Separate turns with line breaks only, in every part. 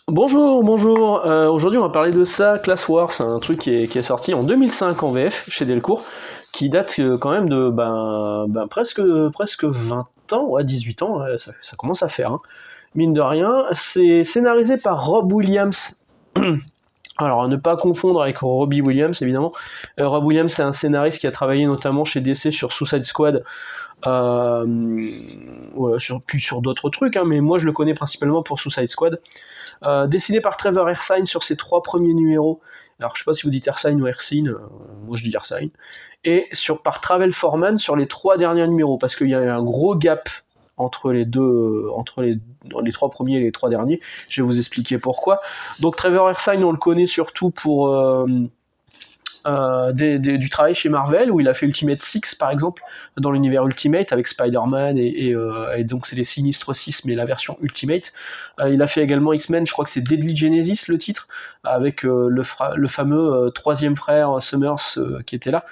Bonjour, bonjour. Aujourd'hui, on va parler de ça, Class Wars, c'est un truc qui est sorti en 2005 en VF chez Delcourt, qui date quand même de presque 20 ans, ouais, 18 ans, ouais, ça commence à faire, hein. Mine de rien. C'est scénarisé par Rob Williams. Alors, à ne pas confondre avec Robbie Williams, évidemment. Rob Williams, c'est un scénariste qui a travaillé notamment chez DC sur Suicide Squad, ouais, puis sur d'autres trucs, hein, mais moi je le connais principalement pour Suicide Squad. Dessiné par Trevor Ersine sur ses 3 premiers numéros. Alors je sais pas si vous dites Ersine ou Ersine, moi je dis Ersine. Et par Travel Foreman sur les 3 derniers numéros, parce qu'il y a un gros gap entre les deux, entre les 3 premiers et les 3 derniers. Je vais vous expliquer pourquoi. Donc Trevor Ersine, on le connaît surtout pour du travail chez Marvel, où il a fait Ultimate 6 par exemple, dans l'univers Ultimate avec Spider-Man et donc c'est les Sinistres 6 mais la version Ultimate. Il a fait également X-Men, je crois que c'est Deadly Genesis le titre, avec le fameux troisième frère Summers qui était là.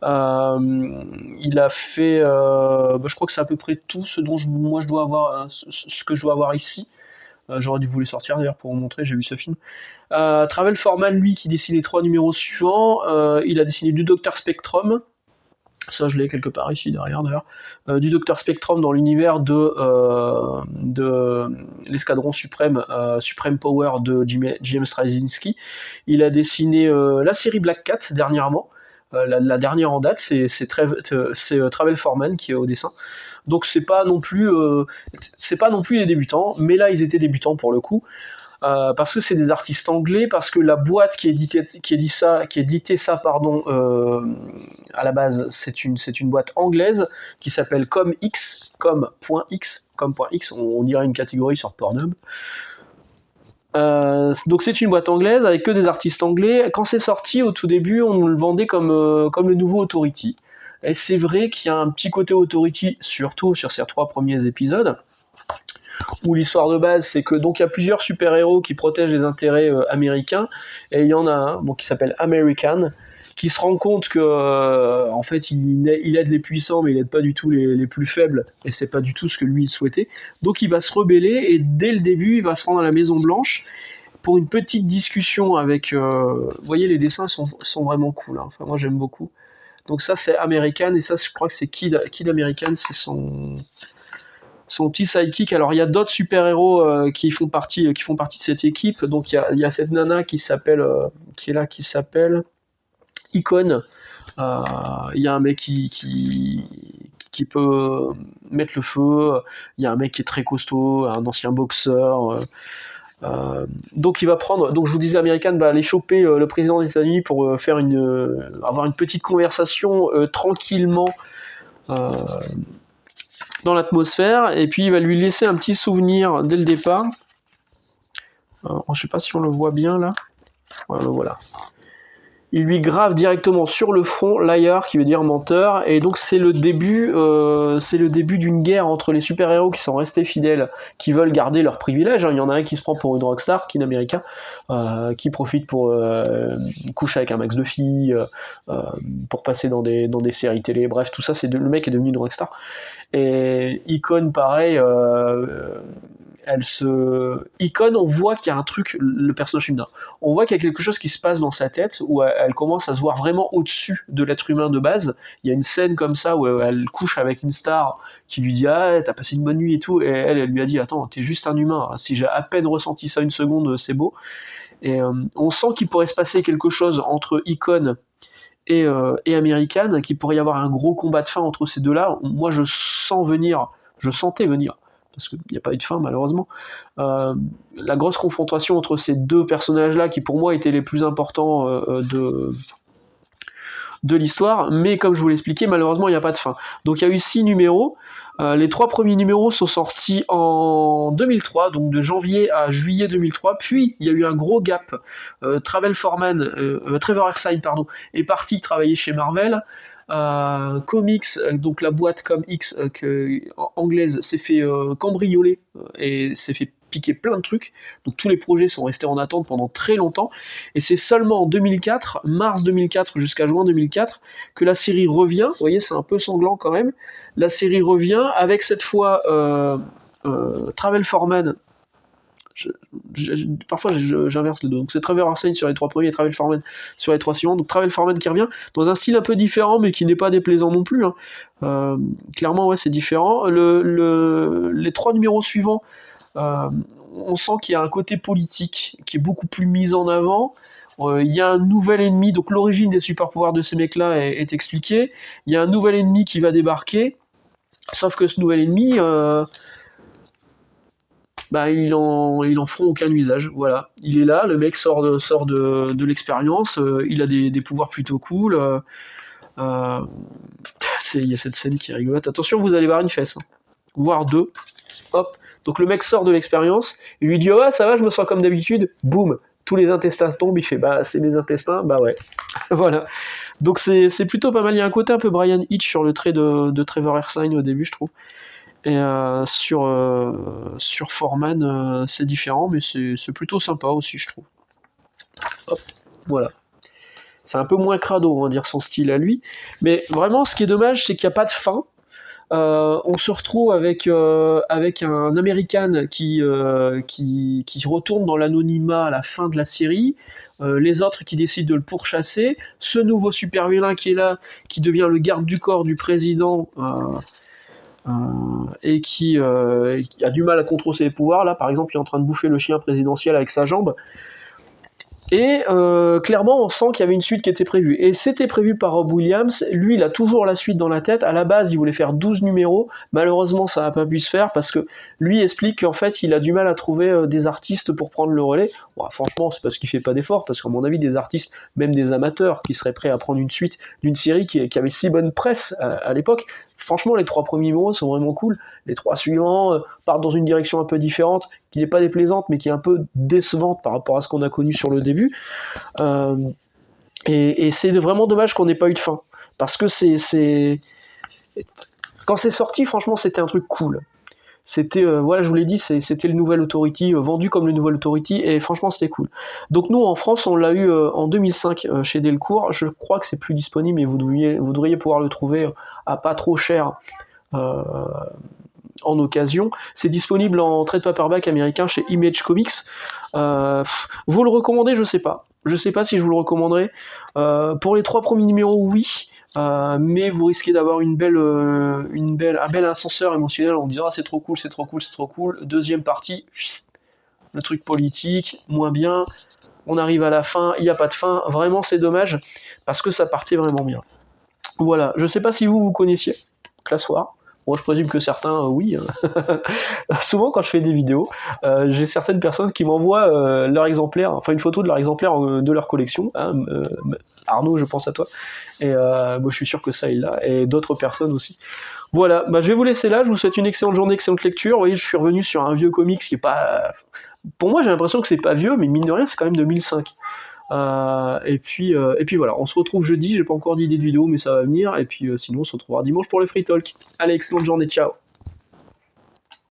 Il a fait, je crois que c'est à peu près tout ce dont moi je dois avoir, ce que je dois avoir ici. J'aurais dû vous les sortir d'ailleurs pour vous montrer, j'ai vu ce film. Travel Foreman, lui, qui dessine les 3 numéros suivants, il a dessiné du Docteur Spectrum, ça je l'ai quelque part ici derrière d'ailleurs, du Docteur Spectrum dans l'univers de l'escadron suprême, Supreme Power de James Straczynski. Il a dessiné la série Black Cat dernièrement. La dernière en date, c'est Travel Foreman qui est au dessin. Donc c'est pas non plus les débutants, mais là ils étaient débutants pour le coup. Parce que c'est des artistes anglais, parce que la boîte qui éditait ça, à la base, c'est une boîte anglaise qui s'appelle ComX, com.x, on dirait une catégorie sur Pornhub. Donc c'est une boîte anglaise avec que des artistes anglais. Quand c'est sorti au tout début, on nous le vendait comme le nouveau Authority. Et c'est vrai qu'il y a un petit côté Authority, surtout sur ces 3 premiers épisodes, où l'histoire de base, c'est que donc il y a plusieurs super-héros qui protègent les intérêts américains, et il y en a un qui s'appelle American, qui se rend compte que en fait il aide les puissants, mais il aide pas du tout les plus faibles, et c'est pas du tout ce que lui il souhaitait. Donc il va se rebeller, et dès le début, il va se rendre à la Maison Blanche pour une petite discussion avec. Vous voyez, les dessins sont vraiment cool, hein. Enfin, moi j'aime beaucoup. Donc ça c'est American, et ça je crois que c'est Kid American, c'est son petit sidekick. Alors il y a d'autres super-héros qui font partie de cette équipe. Donc il y a cette nana qui s'appelle Icon. Il y a un mec qui peut mettre le feu. Il y a un mec qui est très costaud, un ancien boxeur. Donc il va prendre, donc je vous disais, American va aller choper le président des États-Unis pour avoir une petite conversation tranquillement dans l'atmosphère, et puis il va lui laisser un petit souvenir dès le départ. Je sais pas si on le voit bien là. Voilà. Il lui grave directement sur le front liar, qui veut dire menteur, et donc c'est le début d'une guerre entre les super-héros qui sont restés fidèles, qui veulent garder leurs privilèges. Il y en a un qui se prend pour une rockstar, qui est américain, qui profite pour coucher avec un max de filles, pour passer dans des séries télé, bref, tout ça, le mec est devenu une rockstar. Et Icon, pareil, Icon, on voit qu'il y a un truc, le personnage féminin, on voit qu'il y a quelque chose qui se passe dans sa tête, où elle commence à se voir vraiment au-dessus de l'être humain de base. Il y a une scène comme ça où elle couche avec une star qui lui dit « Ah, t'as passé une bonne nuit et tout », et elle lui a dit « Attends, t'es juste un humain, si j'ai à peine ressenti ça une seconde, c'est beau ». Et on sent qu'il pourrait se passer quelque chose entre Icon et American, qu'il pourrait y avoir un gros combat de fin entre ces deux-là. Moi, je sentais venir, parce qu'il n'y a pas eu de fin malheureusement, la grosse confrontation entre ces deux personnages-là, qui pour moi étaient les plus importants de l'histoire, mais comme je vous l'expliquais, malheureusement il n'y a pas de fin. Donc il y a eu 6 numéros, les 3 premiers numéros sont sortis en 2003, donc de janvier à juillet 2003, puis il y a eu un gros gap. Trevor Ersine, est parti travailler chez Marvel. Comics, donc la boîte ComX anglaise, s'est fait cambrioler et s'est fait piquer plein de trucs, donc tous les projets sont restés en attente pendant très longtemps, et c'est seulement en 2004, mars 2004 jusqu'à juin 2004, que la série revient. Vous voyez, c'est un peu sanglant quand même. La série revient avec cette fois Travel Foreman Parfois j'inverse les deux. Donc c'est Trevor Arsene sur les 3 premiers et Travel Foreman sur les 3 suivants. Donc Travel Foreman qui revient dans un style un peu différent, mais qui n'est pas déplaisant non plus. Clairement, ouais, c'est différent. Les 3 numéros suivants, on sent qu'il y a un côté politique qui est beaucoup plus mis en avant. Il y a un nouvel ennemi, donc l'origine des super pouvoirs de ces mecs-là est expliquée. Il y a un nouvel ennemi qui va débarquer, sauf que ce nouvel ennemi, ils en feront aucun usage. Voilà, il est là, le mec sort de l'expérience, il a des pouvoirs plutôt cool. Il y a cette scène qui est rigolote. Attention, vous allez voir une fesse, voire 2. Hop. Donc le mec sort de l'expérience, il lui dit oh ça va, je me sens comme d'habitude, boum, tous les intestins tombent, il fait bah c'est mes intestins, bah ouais. Voilà. Donc c'est plutôt pas mal, il y a un côté un peu Brian Hitch sur le trait de Trevor Arsene au début, je trouve. Et sur Foreman, c'est différent, mais c'est plutôt sympa aussi, je trouve. Hop, voilà. C'est un peu moins crado, on va dire, son style à lui. Mais vraiment, ce qui est dommage, c'est qu'il n'y a pas de fin. On se retrouve avec un American qui retourne dans l'anonymat à la fin de la série, les autres qui décident de le pourchasser, ce nouveau super vilain qui est là, qui devient le garde du corps du président, et qui a du mal à contrôler ses pouvoirs. Là, par exemple, il est en train de bouffer le chien présidentiel avec sa jambe. Et clairement, on sent qu'il y avait une suite qui était prévue. Et c'était prévu par Rob Williams. Lui, il a toujours la suite dans la tête. À la base, il voulait faire 12 numéros. Malheureusement, ça n'a pas pu se faire parce que lui explique qu'en fait, il a du mal à trouver des artistes pour prendre le relais. Bon, franchement, c'est parce qu'il fait pas d'efforts. Parce qu'à mon avis, des artistes, même des amateurs, qui seraient prêts à prendre une suite d'une série qui avait si bonne presse à l'époque, franchement, les 3 premiers numéros sont vraiment cool. Les 3 suivants partent dans une direction un peu différente, qui n'est pas déplaisante, mais qui est un peu décevante par rapport à ce qu'on a connu sur le début. Et c'est vraiment dommage qu'on n'ait pas eu de fin. Parce que quand c'est sorti, franchement, c'était un truc cool. C'était, voilà, je vous l'ai dit, c'était le Nouvel Authority, vendu comme le Nouvel Authority, et franchement, c'était cool. Donc nous, en France, on l'a eu en 2005 chez Delcourt. Je crois que c'est plus disponible, mais vous devriez pouvoir le trouver à pas trop cher en occasion. C'est disponible en trade paperback américain chez Image Comics. Vous le recommandez? Je sais pas. Je sais pas si je vous le recommanderais. Pour les 3 premiers numéros, oui. Mais vous risquez d'avoir un bel ascenseur émotionnel en disant ah, c'est trop cool, c'est trop cool, c'est trop cool. Deuxième partie, le truc politique, moins bien. On arrive à la fin, il n'y a pas de fin. Vraiment, c'est dommage parce que ça partait vraiment bien. Voilà, je sais pas si vous connaissiez Class War. Moi, je présume que certains, oui. Souvent, quand je fais des vidéos, j'ai certaines personnes qui m'envoient leur exemplaire, enfin une photo de leur exemplaire de leur collection. Arnaud, je pense à toi. Et moi, je suis sûr que ça, il l'a. Et d'autres personnes aussi. Voilà, je vais vous laisser là. Je vous souhaite une excellente journée, excellente lecture. Vous voyez, je suis revenu sur un vieux comics qui est pas... Pour moi, j'ai l'impression que c'est pas vieux, mais mine de rien, c'est quand même 2005. Et puis voilà, on se retrouve jeudi, j'ai pas encore d'idée de vidéo mais ça va venir, et puis sinon on se retrouvera dimanche pour le Free Talk. Allez, excellente journée, ciao.